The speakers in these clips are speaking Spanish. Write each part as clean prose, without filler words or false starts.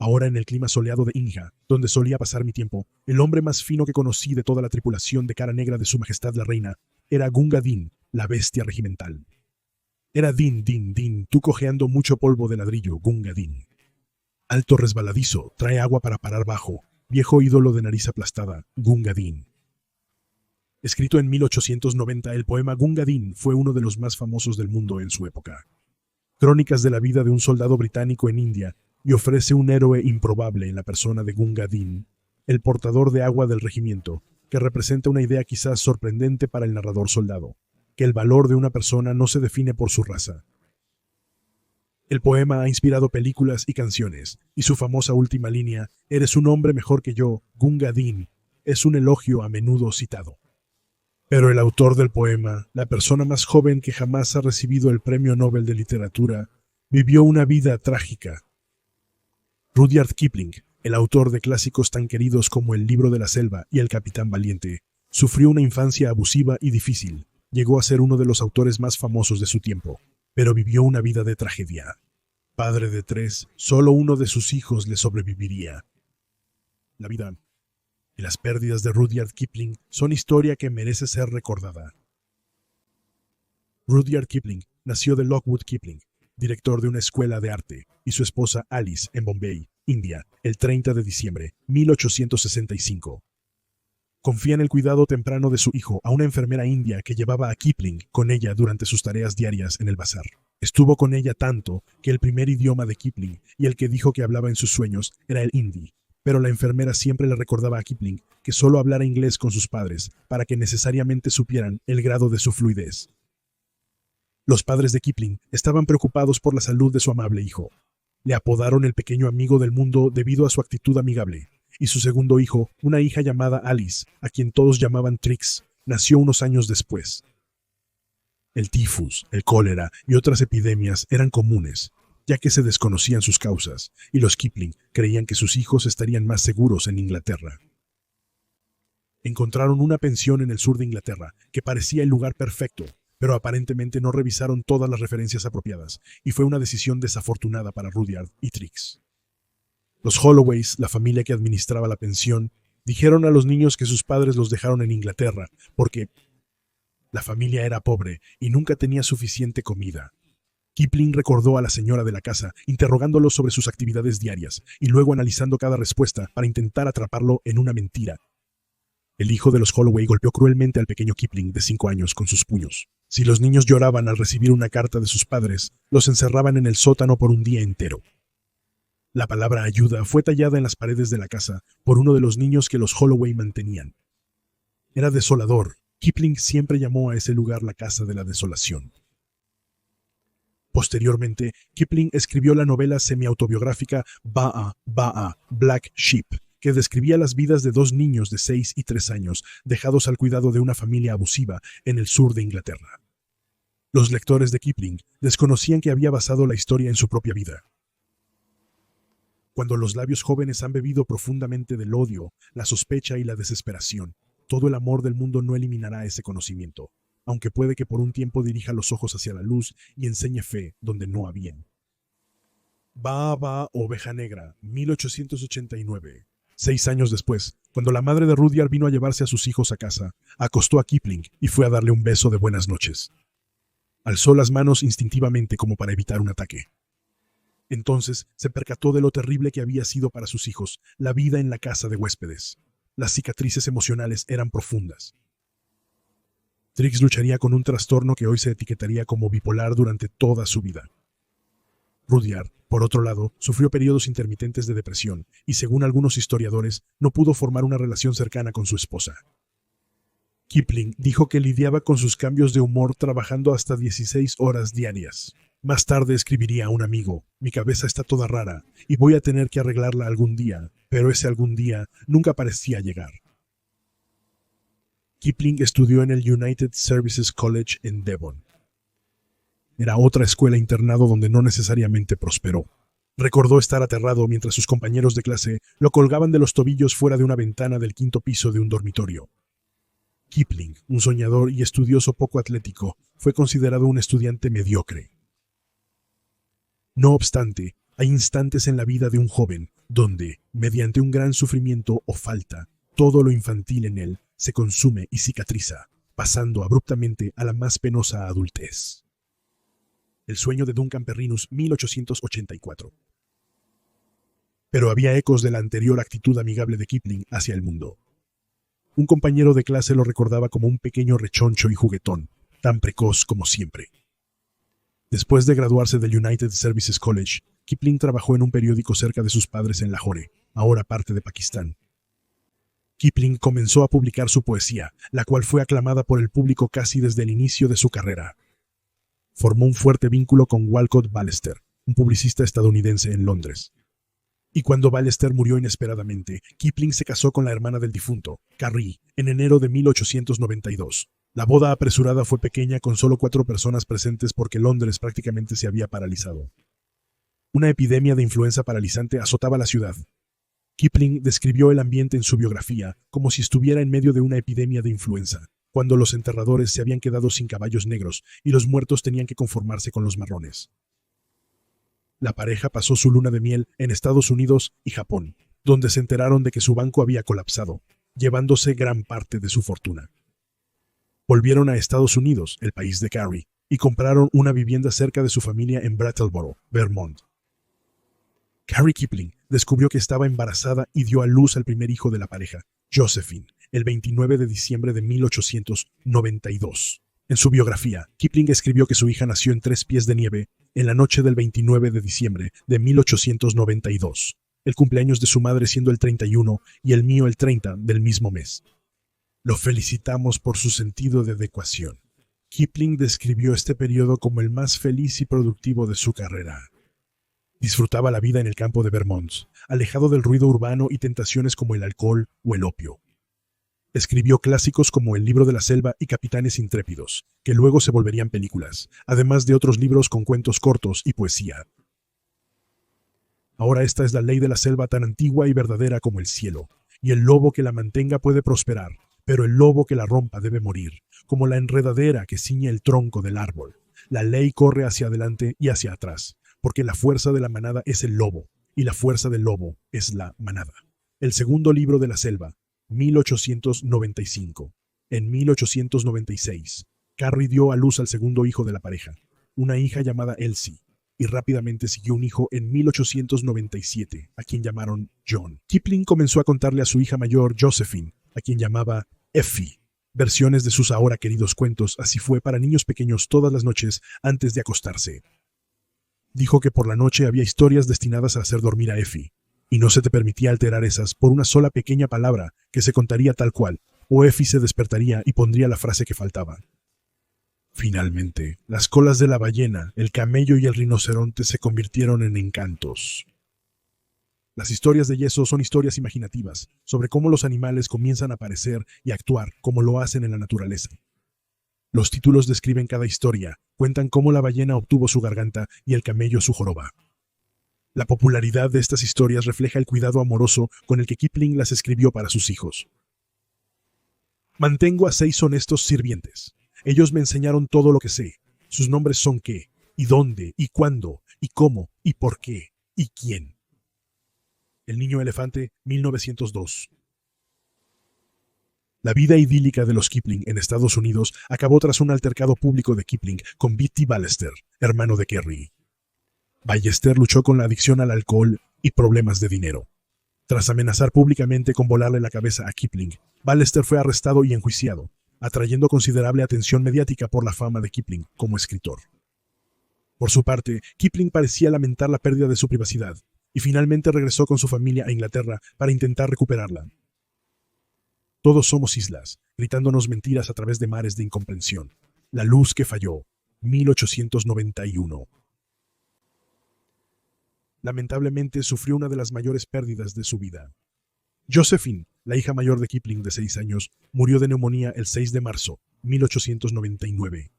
Ahora en el clima soleado de Inja, donde solía pasar mi tiempo, el hombre más fino que conocí de toda la tripulación de cara negra de su majestad la reina era Gunga Din, la bestia regimental. Era Din, Din, Din, tú cojeando mucho polvo de ladrillo, Gunga Din. Alto resbaladizo, trae agua para parar bajo, viejo ídolo de nariz aplastada, Gunga Din. Escrito en 1890, el poema Gunga Din fue uno de los más famosos del mundo en su época. Crónicas de la vida de un soldado británico en India, y ofrece un héroe improbable en la persona de Gunga Din, el portador de agua del regimiento, que representa una idea quizás sorprendente para el narrador soldado, que el valor de una persona no se define por su raza. El poema ha inspirado películas y canciones, y su famosa última línea, «Eres un hombre mejor que yo, Gunga Din», es un elogio a menudo citado. Pero el autor del poema, la persona más joven que jamás ha recibido el Premio Nobel de Literatura, vivió una vida trágica. Rudyard Kipling, el autor de clásicos tan queridos como El libro de la selva y El capitán valiente, sufrió una infancia abusiva y difícil. Llegó a ser uno de los autores más famosos de su tiempo, pero vivió una vida de tragedia. Padre de 3, solo uno de sus hijos le sobreviviría. La vida y las pérdidas de Rudyard Kipling son historia que merece ser recordada. Rudyard Kipling nació de Lockwood Kipling, director de una escuela de arte, y su esposa Alice en Bombay, India, el 30 de diciembre de 1865. Confía en el cuidado temprano de su hijo a una enfermera india que llevaba a Kipling con ella durante sus tareas diarias en el bazar. Estuvo con ella tanto que el primer idioma de Kipling y el que dijo que hablaba en sus sueños era el hindi, pero la enfermera siempre le recordaba a Kipling que solo hablara inglés con sus padres para que necesariamente supieran el grado de su fluidez. Los padres de Kipling estaban preocupados por la salud de su amable hijo. Le apodaron el pequeño amigo del mundo debido a su actitud amigable, y su segundo hijo, una hija llamada Alice, a quien todos llamaban Trix, nació unos años después. El tifus, el cólera y otras epidemias eran comunes, ya que se desconocían sus causas, y los Kipling creían que sus hijos estarían más seguros en Inglaterra. Encontraron una pensión en el sur de Inglaterra, que parecía el lugar perfecto, pero aparentemente no revisaron todas las referencias apropiadas, y fue una decisión desafortunada para Rudyard y Trix. Los Holloways, la familia que administraba la pensión, dijeron a los niños que sus padres los dejaron en Inglaterra, porque la familia era pobre y nunca tenía suficiente comida. Kipling recordó a la señora de la casa, interrogándolos sobre sus actividades diarias, y luego analizando cada respuesta para intentar atraparlo en una mentira. El hijo de los Holloway golpeó cruelmente al pequeño Kipling de 5 años con sus puños. Si los niños lloraban al recibir una carta de sus padres, los encerraban en el sótano por un día entero. La palabra ayuda fue tallada en las paredes de la casa por uno de los niños que los Holloway mantenían. Era desolador. Kipling siempre llamó a ese lugar la casa de la desolación. Posteriormente, Kipling escribió la novela semiautobiográfica Ba'a, Ba'a, Black Sheep, que describía las vidas de 2 niños de 6 y 3 años dejados al cuidado de una familia abusiva en el sur de Inglaterra. Los lectores de Kipling desconocían que había basado la historia en su propia vida. Cuando los labios jóvenes han bebido profundamente del odio, la sospecha y la desesperación, todo el amor del mundo no eliminará ese conocimiento, aunque puede que por un tiempo dirija los ojos hacia la luz y enseñe fe donde no habían. Ba'a Ba'a, Oveja Negra, 1889. 6 años después, cuando la madre de Rudyard vino a llevarse a sus hijos a casa, acostó a Kipling y fue a darle un beso de buenas noches. Alzó las manos instintivamente como para evitar un ataque. Entonces se percató de lo terrible que había sido para sus hijos la vida en la casa de huéspedes. Las cicatrices emocionales eran profundas. Trix lucharía con un trastorno que hoy se etiquetaría como bipolar durante toda su vida. Rudyard, por otro lado, sufrió periodos intermitentes de depresión y, según algunos historiadores, no pudo formar una relación cercana con su esposa. Kipling dijo que lidiaba con sus cambios de humor trabajando hasta 16 horas diarias. Más tarde escribiría a un amigo: «Mi cabeza está toda rara y voy a tener que arreglarla algún día», pero ese algún día nunca parecía llegar. Kipling estudió en el United Services College en Devon. Era otra escuela internado donde no necesariamente prosperó. Recordó estar aterrado mientras sus compañeros de clase lo colgaban de los tobillos fuera de una ventana del 5º piso de un dormitorio. Kipling, un soñador y estudioso poco atlético, fue considerado un estudiante mediocre. No obstante, Hay instantes en la vida de un joven donde, mediante un gran sufrimiento o falta, todo lo infantil en él se consume y cicatriza, pasando abruptamente a la más penosa adultez. El sueño de Duncan Perrinus, 1884. Pero había ecos de la anterior actitud amigable de Kipling hacia el mundo. Un compañero de clase lo recordaba como un pequeño rechoncho y juguetón, tan precoz como siempre. Después de graduarse del United Services College, Kipling trabajó en un periódico cerca de sus padres en Lahore, ahora parte de Pakistán. Kipling comenzó a publicar su poesía, la cual fue aclamada por el público casi desde el inicio de su carrera. Formó un fuerte vínculo con Walcott Ballester, un publicista estadounidense en Londres. Y cuando Ballester murió inesperadamente, Kipling se casó con la hermana del difunto, Carrie, en enero de 1892. La boda apresurada fue pequeña con solo 4 personas presentes porque Londres prácticamente se había paralizado. Una epidemia de influenza paralizante azotaba la ciudad. Kipling describió el ambiente en su biografía como si estuviera en medio de una epidemia de influenza, cuando los enterradores se habían quedado sin caballos negros y los muertos tenían que conformarse con los marrones. La pareja pasó su luna de miel en Estados Unidos y Japón, donde se enteraron de que su banco había colapsado, llevándose gran parte de su fortuna. Volvieron a Estados Unidos, el país de Carrie, y compraron una vivienda cerca de su familia en Brattleboro, Vermont. Carrie Kipling descubrió que estaba embarazada y dio a luz al primer hijo de la pareja, Josephine, el 29 de diciembre de 1892. En su biografía, Kipling escribió que su hija nació en 3 pies de nieve en la noche del 29 de diciembre de 1892, el cumpleaños de su madre siendo el 31 y el mío el 30 del mismo mes. Lo felicitamos por su sentido de adecuación. Kipling describió este periodo como el más feliz y productivo de su carrera. Disfrutaba la vida en el campo de Vermont, alejado del ruido urbano y tentaciones como el alcohol o el opio. Escribió clásicos como El libro de la selva y Capitanes intrépidos, que luego se volverían películas, además de otros libros con cuentos cortos y poesía. Ahora esta es la ley de la selva tan antigua y verdadera como el cielo, y el lobo que la mantenga puede prosperar, pero el lobo que la rompa debe morir, como la enredadera que ciñe el tronco del árbol. La ley corre hacia adelante y hacia atrás, porque la fuerza de la manada es el lobo, y la fuerza del lobo es la manada. El segundo libro de la selva, 1895. En 1896, Carrie dio a luz al segundo hijo de la pareja, una hija llamada Elsie, y rápidamente siguió un hijo en 1897, a quien llamaron John. Kipling comenzó a contarle a su hija mayor, Josephine, a quien llamaba Effie, versiones de sus ahora queridos cuentos. Así fue para niños pequeños todas las noches antes de acostarse. Dijo que por la noche había historias destinadas a hacer dormir a Effie, y no se te permitía alterar esas por una sola pequeña palabra que se contaría tal cual, o Effie se despertaría y pondría la frase que faltaba. Finalmente, las colas de la ballena, el camello y el rinoceronte se convirtieron en encantos. Las historias de yeso son historias imaginativas sobre cómo los animales comienzan a aparecer y actuar como lo hacen en la naturaleza. Los títulos describen cada historia, cuentan cómo la ballena obtuvo su garganta y el camello su joroba. La popularidad de estas historias refleja el cuidado amoroso con el que Kipling las escribió para sus hijos. Mantengo a 6 honestos sirvientes. Ellos me enseñaron todo lo que sé. Sus nombres son qué, y dónde, y cuándo, y cómo, y por qué, y quién. El niño elefante, 1902. La vida idílica de los Kipling en Estados Unidos acabó tras un altercado público de Kipling con B.T. Ballester, hermano de Carrie. Ballester luchó con la adicción al alcohol y problemas de dinero. Tras amenazar públicamente con volarle la cabeza a Kipling, Ballester fue arrestado y enjuiciado, atrayendo considerable atención mediática por la fama de Kipling como escritor. Por su parte, Kipling parecía lamentar la pérdida de su privacidad, y finalmente regresó con su familia a Inglaterra para intentar recuperarla. Todos somos islas, gritándonos mentiras a través de mares de incomprensión. La luz que falló, 1891. Lamentablemente sufrió una de las mayores pérdidas de su vida. Josephine, la hija mayor de Kipling de 6 años, murió de neumonía el 6 de marzo, 1899.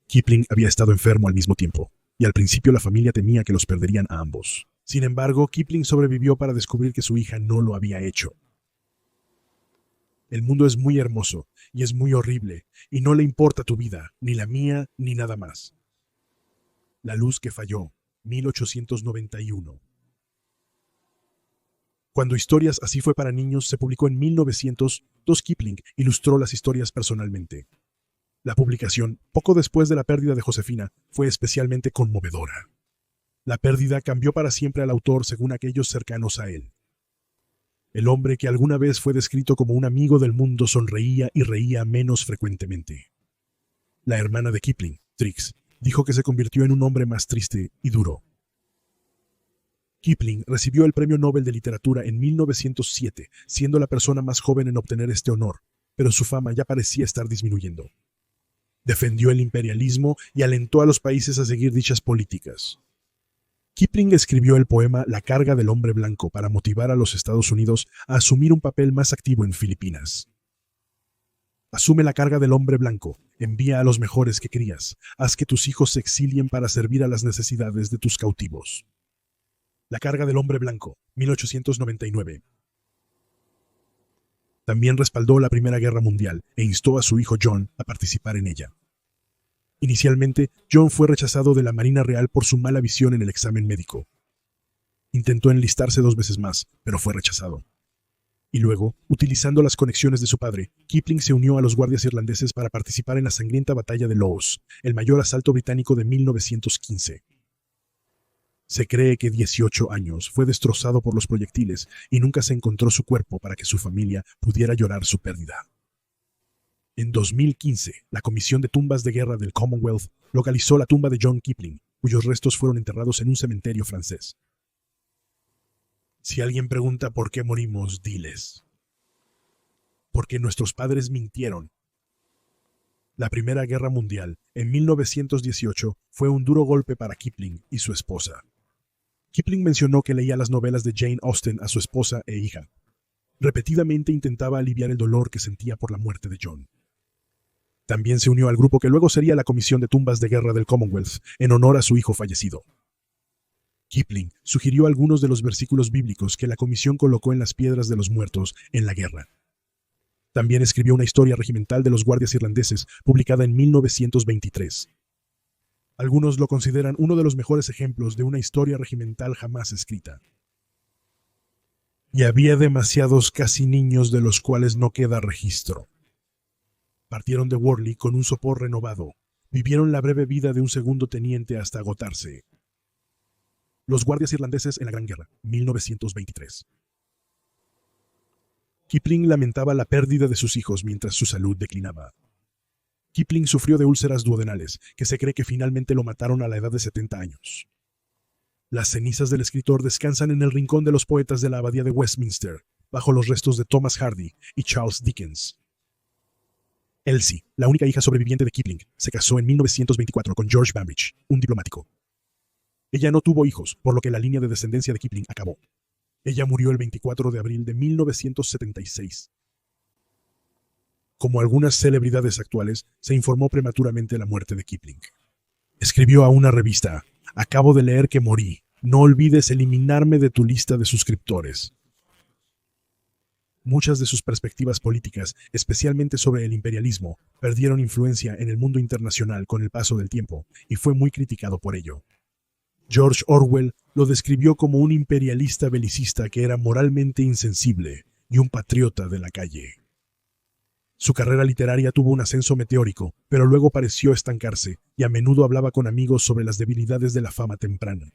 Kipling había estado enfermo al mismo tiempo, y al principio la familia temía que los perderían a ambos. Sin embargo, Kipling sobrevivió para descubrir que su hija no lo había hecho. El mundo es muy hermoso y es muy horrible, y no le importa tu vida, ni la mía, ni nada más. La luz que falló, 1891. Cuando Historias Así fue para niños se publicó en 1900, Kipling ilustró las historias personalmente. La publicación, poco después de la pérdida de Josefina, fue especialmente conmovedora. La pérdida cambió para siempre al autor según aquellos cercanos a él. El hombre que alguna vez fue descrito como un amigo del mundo sonreía y reía menos frecuentemente. La hermana de Kipling, Trix, dijo que se convirtió en un hombre más triste y duro. Kipling recibió el Premio Nobel de Literatura en 1907, siendo la persona más joven en obtener este honor, pero su fama ya parecía estar disminuyendo. Defendió el imperialismo y alentó a los países a seguir dichas políticas. Kipling escribió el poema La carga del hombre blanco para motivar a los Estados Unidos a asumir un papel más activo en Filipinas. Asume la carga del hombre blanco, envía a los mejores que crías, haz que tus hijos se exilien para servir a las necesidades de tus cautivos. La carga del hombre blanco, 1899. También respaldó la Primera Guerra Mundial e instó a su hijo John a participar en ella. Inicialmente, John fue rechazado de la Marina Real por su mala visión en el examen médico. Intentó enlistarse 2 veces más, pero fue rechazado. Y luego, utilizando las conexiones de su padre, Kipling se unió a los guardias irlandeses para participar en la sangrienta batalla de Loos, el mayor asalto británico de 1915. Se cree que 18 años fue destrozado por los proyectiles y nunca se encontró su cuerpo para que su familia pudiera llorar su pérdida. En 2015, la Comisión de Tumbas de Guerra del Commonwealth localizó la tumba de John Kipling, cuyos restos fueron enterrados en un cementerio francés. Si alguien pregunta por qué morimos, diles: porque nuestros padres mintieron. La Primera Guerra Mundial, en 1918, fue un duro golpe para Kipling y su esposa. Kipling mencionó que leía las novelas de Jane Austen a su esposa e hija. Repetidamente intentaba aliviar el dolor que sentía por la muerte de John. También se unió al grupo que luego sería la Comisión de Tumbas de Guerra del Commonwealth, en honor a su hijo fallecido. Kipling sugirió algunos de los versículos bíblicos que la comisión colocó en las piedras de los muertos en la guerra. También escribió una historia regimental de los guardias irlandeses, publicada en 1923. Algunos lo consideran uno de los mejores ejemplos de una historia regimental jamás escrita. Y había demasiados casi niños de los cuales no queda registro. Partieron de Worley con un sopor renovado. Vivieron la breve vida de un segundo teniente hasta agotarse. Los guardias irlandeses en la Gran Guerra, 1923. Kipling lamentaba la pérdida de sus hijos mientras su salud declinaba. Kipling sufrió de úlceras duodenales, que se cree que finalmente lo mataron a la edad de 70 años. Las cenizas del escritor descansan en el rincón de los poetas de la abadía de Westminster, bajo los restos de Thomas Hardy y Charles Dickens. Elsie, la única hija sobreviviente de Kipling, se casó en 1924 con George Bainbridge, un diplomático. Ella no tuvo hijos, por lo que la línea de descendencia de Kipling acabó. Ella murió el 24 de abril de 1976. Como algunas celebridades actuales, se informó prematuramente la muerte de Kipling. Escribió a una revista: acabo de leer que morí. No olvides eliminarme de tu lista de suscriptores. Muchas de sus perspectivas políticas, especialmente sobre el imperialismo, perdieron influencia en el mundo internacional con el paso del tiempo, y fue muy criticado por ello. George Orwell lo describió como un imperialista belicista que era moralmente insensible y un patriota de la calle. Su carrera literaria tuvo un ascenso meteórico, pero luego pareció estancarse y a menudo hablaba con amigos sobre las debilidades de la fama temprana.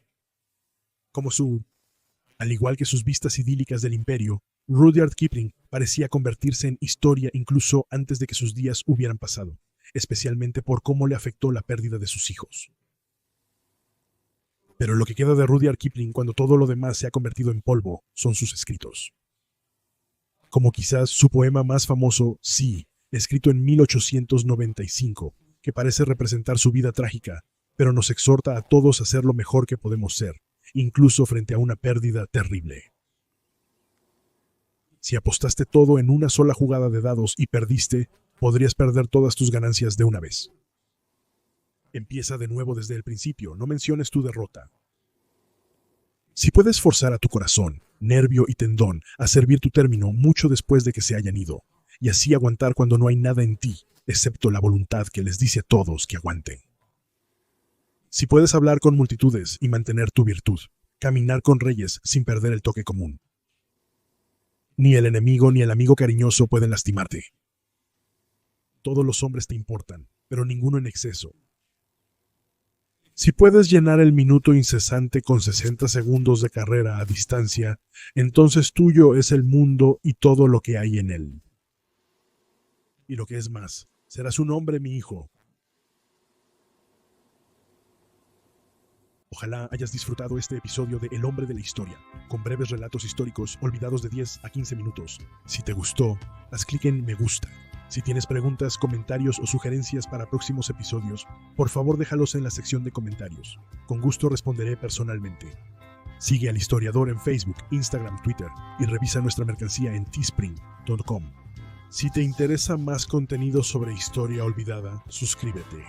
Al igual que sus vistas idílicas del imperio, Rudyard Kipling parecía convertirse en historia incluso antes de que sus días hubieran pasado, especialmente por cómo le afectó la pérdida de sus hijos. Pero lo que queda de Rudyard Kipling cuando todo lo demás se ha convertido en polvo son sus escritos. Como quizás su poema más famoso, Sí, escrito en 1895, que parece representar su vida trágica, pero nos exhorta a todos a ser lo mejor que podemos ser, incluso frente a una pérdida terrible. Si apostaste todo en una sola jugada de dados y perdiste, podrías perder todas tus ganancias de una vez. Empieza de nuevo desde el principio, no menciones tu derrota. Si puedes forzar a tu corazón, nervio y tendón a servir tu término mucho después de que se hayan ido, y así aguantar cuando no hay nada en ti, excepto la voluntad que les dice a todos que aguanten. Si puedes hablar con multitudes y mantener tu virtud, caminar con reyes sin perder el toque común. Ni el enemigo ni el amigo cariñoso pueden lastimarte. Todos los hombres te importan, pero ninguno en exceso. Si puedes llenar el minuto incesante con 60 segundos de carrera a distancia, entonces tuyo es el mundo y todo lo que hay en él. Y lo que es más, serás un hombre, mi hijo. Ojalá hayas disfrutado este episodio de El Hombre de la Historia, con breves relatos históricos olvidados de 10 a 15 minutos. Si te gustó, haz clic en me gusta. Si tienes preguntas, comentarios o sugerencias para próximos episodios, por favor déjalos en la sección de comentarios. Con gusto responderé personalmente. Sigue al historiador en Facebook, Instagram, Twitter y revisa nuestra mercancía en teespring.com. Si te interesa más contenido sobre historia olvidada, suscríbete.